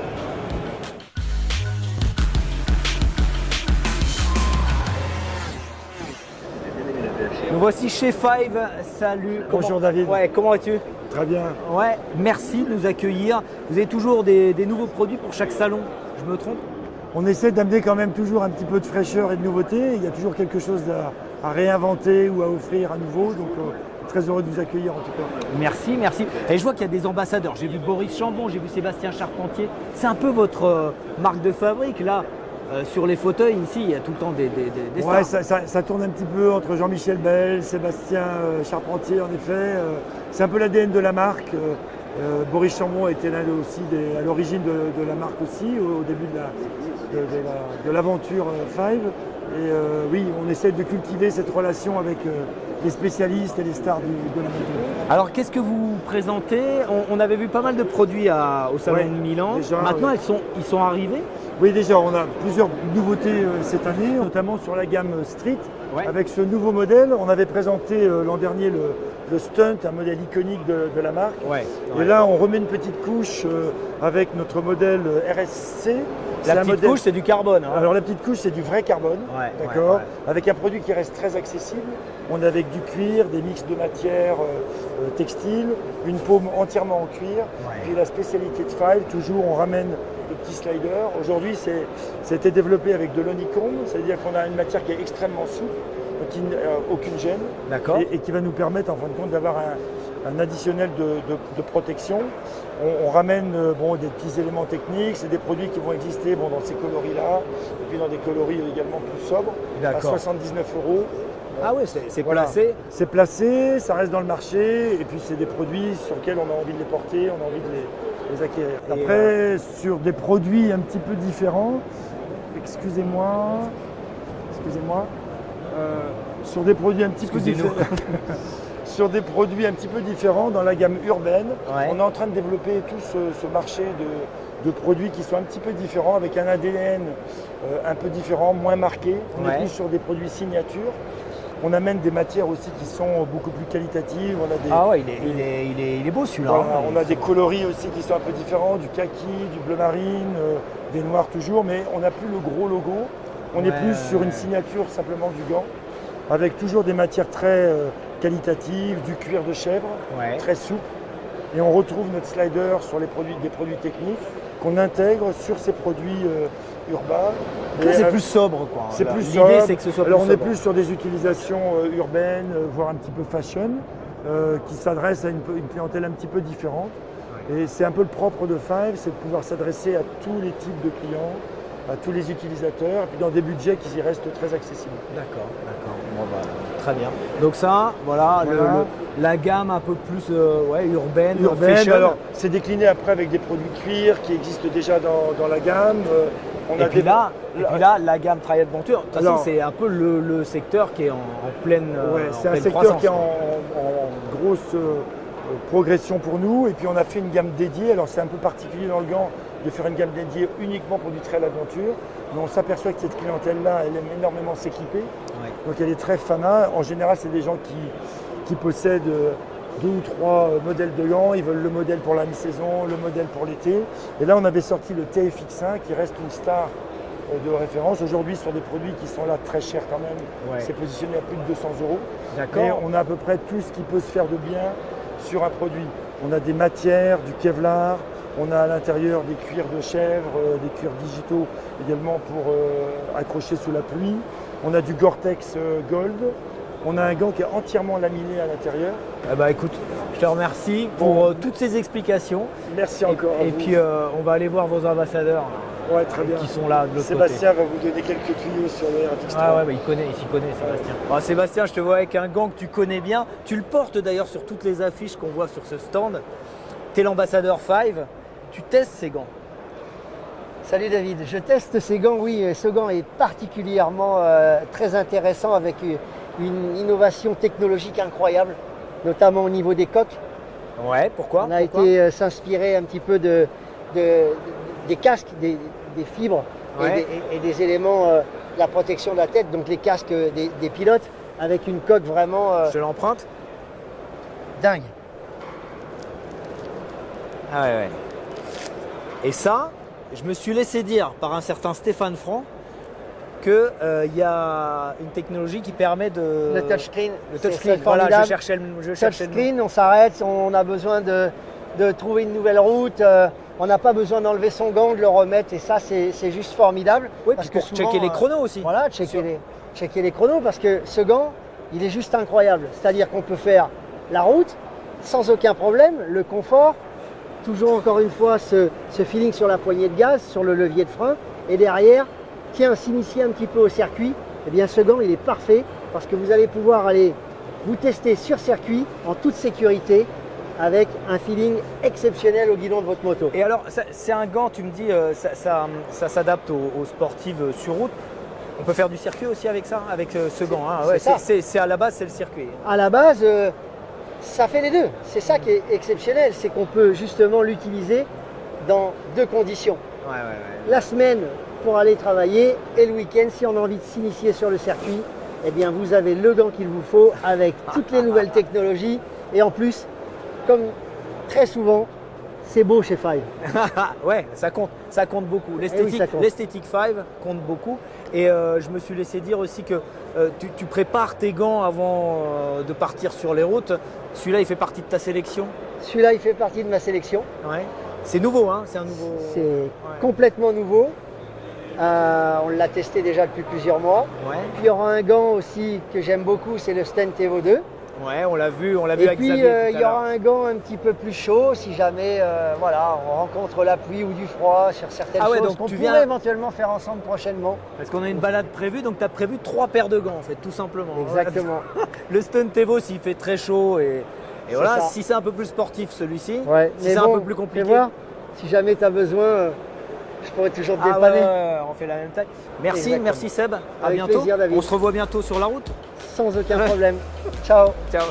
Nous voici chez Five. Salut. Bonjour David. Ouais, comment vas-tu? Très bien. Ouais, merci de nous accueillir. Vous avez toujours des nouveaux produits pour chaque salon, je me trompe? On essaie d'amener quand même toujours un petit peu de fraîcheur et de nouveauté. Il y a toujours quelque chose à réinventer ou à offrir à nouveau. Donc très heureux de vous accueillir en tout cas. Merci, merci. Et je vois qu'il y a des ambassadeurs. J'ai vu Boris Chambon, j'ai vu Sébastien Charpentier. C'est un peu votre marque de fabrique là. Sur les fauteuils, ici, il y a tout le temps des Ouais, stars. ça tourne un petit peu entre Jean-Michel Bell, Sébastien Charpentier en effet. C'est un peu l'ADN de la marque. Boris Chambon a été l'un aussi à l'origine de la marque aussi, au début de l'aventure Five. Et oui, on essaie de cultiver cette relation avec les spécialistes et les stars de la moto. Alors, qu'est-ce que vous présentez? On avait vu pas mal de produits au Salon de Milan. Déjà, maintenant, ils sont arrivés. Oui, déjà, on a plusieurs nouveautés cette année, notamment sur la gamme Street. Ouais. Avec ce nouveau modèle, on avait présenté l'an dernier le Stunt, un modèle iconique de la marque. Ouais. Et là, on remet une petite couche avec notre modèle RSC. La petite couche, c'est du carbone. Hein. Alors la petite couche, c'est du vrai carbone, Ouais, d'accord, ouais. avec un produit qui reste très accessible. On est avec du cuir, des mix de matières textiles, une paume entièrement en cuir. Ouais. Puis la spécialité de Five, toujours, on ramène le petit slider. Aujourd'hui, c'était développé avec de l'honeycomb, c'est-à-dire qu'on a une matière qui est extrêmement souple, qui n'a aucune gêne, D'accord. et qui va nous permettre, en fin de compte, d'avoir un additionnel de protection. On ramène des petits éléments techniques, c'est des produits qui vont exister dans ces coloris-là, et puis dans des coloris également plus sobres, à D'accord. 79 €. Ah ouais, c'est Voilà. placé. C'est placé, ça reste dans le marché, et puis c'est des produits sur lesquels on a envie de les porter, on a envie de les acquérir. Et Après, sur des produits un petit peu différents, excusez-moi, sur des produits un petit peu Excusez-nous. différents. Sur des produits un petit peu différents dans la gamme urbaine, Ouais. on est en train de développer tout ce marché de produits qui sont un petit peu différents, avec un ADN un peu différent, moins marqué. On Ouais. est plus sur des produits signature. On amène des matières aussi qui sont beaucoup plus qualitatives. On a des, Ah ouais, il est beau celui-là. voilà, hein. on a des coloris aussi qui sont un peu différents, du kaki, du bleu marine, des noirs toujours, mais on n'a plus le gros logo. On est Ouais, plus sur une signature simplement du gant, avec toujours des matières très qualitatives, du cuir de chèvre, Ouais. très souple. Et on retrouve notre slider sur des produits techniques qu'on intègre sur ces produits urbains. Là, Et, c'est plus sobre quoi. c'est Là, plus L'idée sobre. c'est que ce soit Alors plus on est sobre. plus sur des utilisations urbaines, voire un petit peu fashion, qui s'adressent à une clientèle un petit peu différente. Et c'est un peu le propre de Five, c'est de pouvoir s'adresser à tous les types de clients, à tous les utilisateurs, et puis dans des budgets qui y restent très accessibles. D'accord. Bon, bah, très bien. Donc ça, voilà, la gamme un peu plus urbaine, fashion. Alors, c'est décliné après avec des produits cuir qui existent déjà dans la gamme. Et puis là, la gamme Trail Adventure, de toute façon, c'est un peu le secteur qui est en pleine c'est un secteur croissance, qui est en grosse progression pour nous. Et puis on a fait une gamme dédiée. Alors c'est un peu particulier dans le gant de faire une gamme dédiée uniquement pour du Trail Adventure. Mais on s'aperçoit que cette clientèle-là, elle aime énormément s'équiper. Ouais. Donc elle est très fanat. En général, c'est des gens qui possèdent 2 ou 3 modèles de gants. Ils veulent le modèle pour la mi-saison, le modèle pour l'été. Et là, on avait sorti le TFX1 qui reste une star de référence. Aujourd'hui, sur des produits qui sont là très chers quand même. Ouais. C'est positionné à plus de 200 €. D'accord. Et on a à peu près tout ce qui peut se faire de bien sur un produit. On a des matières, du Kevlar. On a à l'intérieur des cuirs de chèvre, des cuirs digitaux également pour accrocher sous la pluie. On a du Gore-Tex Gold. On a un gant qui est entièrement laminé à l'intérieur. Écoute, je te remercie pour toutes ces explications. Merci encore. Et puis on va aller voir vos ambassadeurs très bien. Qui sont là de l'autre Sébastien côté. va vous donner quelques tuyaux sur le RFX3. Il s'y connaît Sébastien. Alors, Sébastien, je te vois avec un gant que tu connais bien. Tu le portes d'ailleurs sur toutes les affiches qu'on voit sur ce stand. Tu es l'ambassadeur 5. Tu testes ces gants. Salut David, je teste ces gants, oui. Ce gant est particulièrement très intéressant avec une innovation technologique incroyable, notamment au niveau des coques. Ouais, pourquoi? On a été s'inspirer un petit peu des casques, des fibres et des éléments de la protection de la tête, donc les casques des pilotes, avec une coque vraiment... Je l'emprunte. Dingue. Ah ouais. Et ça, je me suis laissé dire par un certain Stéphane Franck qu'il y a une technologie qui permet de... Le touchscreen. Le touchscreen, voilà, je cherchais le touchscreen, on s'arrête, on a besoin de trouver une nouvelle route, on n'a pas besoin d'enlever son gant, de le remettre, et ça c'est juste formidable. Oui, parce que pour checker les chronos aussi. Voilà, checker les chronos, parce que ce gant, il est juste incroyable. C'est-à-dire qu'on peut faire la route sans aucun problème, le confort, toujours encore une fois ce feeling sur la poignée de gaz, sur le levier de frein, et derrière, s'initier un petit peu au circuit, eh bien ce gant il est parfait parce que vous allez pouvoir aller vous tester sur circuit en toute sécurité avec un feeling exceptionnel au guidon de votre moto. Et alors c'est un gant, tu me dis, ça s'adapte aux sportives sur route. On peut faire du circuit aussi avec ça, avec ce gant. Hein. Ouais, c'est à la base, c'est le circuit. À la base, ça fait les deux. C'est ça qui est exceptionnel, c'est qu'on peut justement l'utiliser dans 2 conditions. La semaine pour aller travailler et le week-end, si on a envie de s'initier sur le circuit, eh bien vous avez le gant qu'il vous faut avec toutes les nouvelles technologies et en plus, comme très souvent, c'est beau chez Five. Ouais, ça compte beaucoup. L'esthétique Five compte beaucoup. Et je me suis laissé dire aussi que tu prépares tes gants avant de partir sur les routes. Celui-là, il fait partie de ta sélection? Celui-là, il fait partie de ma sélection. Ouais. C'est nouveau, hein? C'est un nouveau. C'est complètement nouveau. On l'a testé déjà depuis plusieurs mois. Ouais. Puis il y aura un gant aussi que j'aime beaucoup, c'est le Stent Evo 2. Ouais, on l'a vu avec Xavier. Et puis il y aura un gant un petit peu plus chaud si jamais on rencontre la pluie ou du froid sur certaines choses donc qu'on pourrait éventuellement faire ensemble prochainement. Parce qu'on a une balade prévue, donc tu as prévu 3 paires de gants en fait, tout simplement. Exactement. Le Stunt Evo s'il fait très chaud et voilà, si c'est un peu plus sportif celui-ci, si c'est un peu plus compliqué. Voir, si jamais tu as besoin, je pourrais toujours te dépanner. On fait la même taille. Merci Seb. À Avec bientôt. plaisir, David. On se revoit bientôt sur la route. Sans aucun problème. Ciao. Ciao.